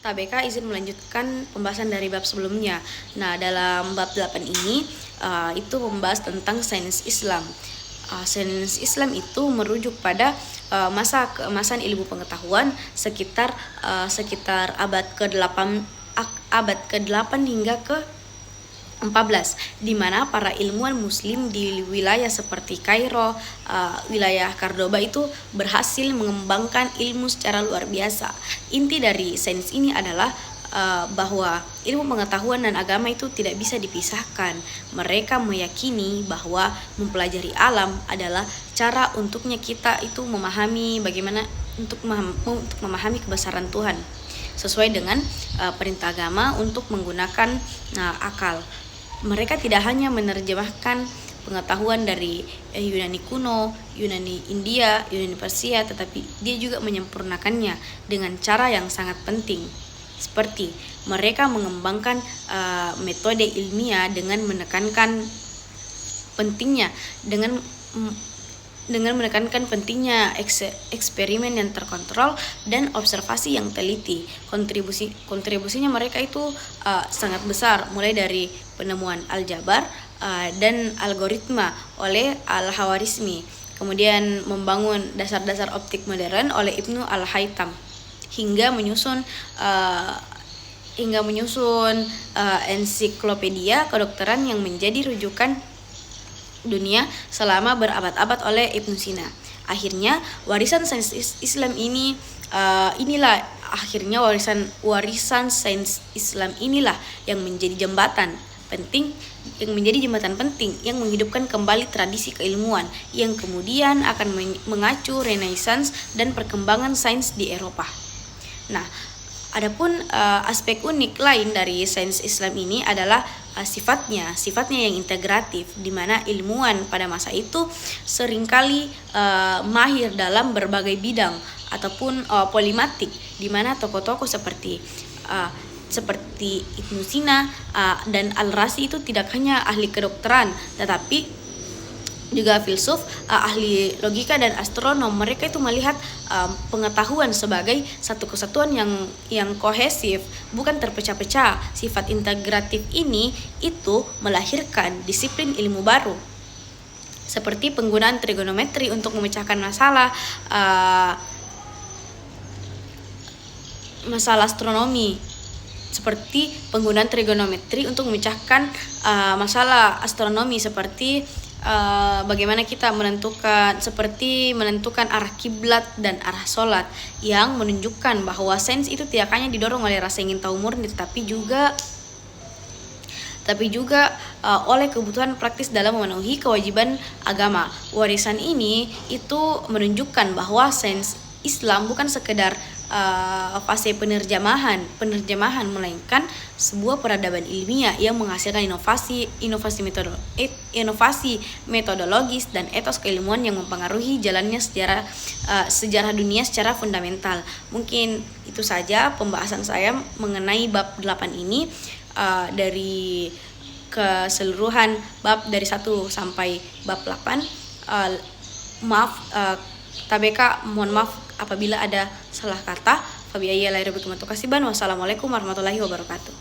TBK izin melanjutkan pembahasan dari bab sebelumnya. Nah, dalam bab 8 ini itu membahas tentang sains Islam. Sains Islam itu merujuk pada masa keemasan ilmu pengetahuan sekitar abad ke-8 hingga ke-14, di mana para ilmuwan muslim di wilayah seperti Kairo, wilayah Cordoba itu berhasil mengembangkan ilmu secara luar biasa. Inti dari sains ini adalah bahwa ilmu pengetahuan dan agama itu tidak bisa dipisahkan. Mereka meyakini bahwa mempelajari alam adalah cara untuknya kita itu memahami bagaimana untuk memahami kebesaran Tuhan sesuai dengan perintah agama untuk menggunakan akal. Mereka tidak hanya menerjemahkan pengetahuan dari Yunani kuno, Yunani India, Yunani Persia, tetapi dia juga menyempurnakannya dengan cara yang sangat penting. Seperti mereka mengembangkan metode ilmiah dengan menekankan pentingnya eksperimen yang terkontrol dan observasi yang teliti. Kontribusinya mereka itu sangat besar, mulai dari penemuan aljabar dan algoritma oleh Al-Khawarizmi, kemudian membangun dasar-dasar optik modern oleh Ibnu Al-Haytham, hingga menyusun ensiklopedia kedokteran yang menjadi rujukan dunia selama berabad-abad oleh Ibnu Sina. Akhirnya warisan sains Islam warisan sains Islam inilah yang menjadi jembatan penting yang menghidupkan kembali tradisi keilmuan yang kemudian akan mengacu Renaissance dan perkembangan sains di Eropa. Nah, adapun aspek unik lain dari sains Islam ini adalah sifatnya yang integratif, di mana ilmuwan pada masa itu seringkali mahir dalam berbagai bidang ataupun polimatik, di mana tokoh-tokoh seperti Ibnu Sina dan Al-Razi itu tidak hanya ahli kedokteran, tetapi juga filsuf, ahli logika dan astronom. Mereka itu melihat pengetahuan sebagai satu kesatuan yang kohesif, bukan terpecah-pecah. Sifat integratif ini itu melahirkan disiplin ilmu baru, seperti penggunaan trigonometri untuk memecahkan masalah astronomi, seperti penggunaan trigonometri untuk memecahkan masalah astronomi, seperti bagaimana kita menentukan arah kiblat dan arah sholat, yang menunjukkan bahwa sains itu tidak hanya didorong oleh rasa ingin tahu murni, tapi juga oleh kebutuhan praktis dalam memenuhi kewajiban agama. Warisan ini itu menunjukkan bahwa sains Islam bukan sekedar fase penerjemahan, melainkan sebuah peradaban ilmiah yang menghasilkan inovasi metodologis dan etos keilmuan yang mempengaruhi jalannya sejarah dunia secara fundamental. Mungkin itu saja pembahasan saya mengenai bab 8 ini, dari keseluruhan bab dari 1 sampai bab 8. TBK, mohon maaf apabila ada salah kata. Wassalamualaikum warahmatullahi wabarakatuh.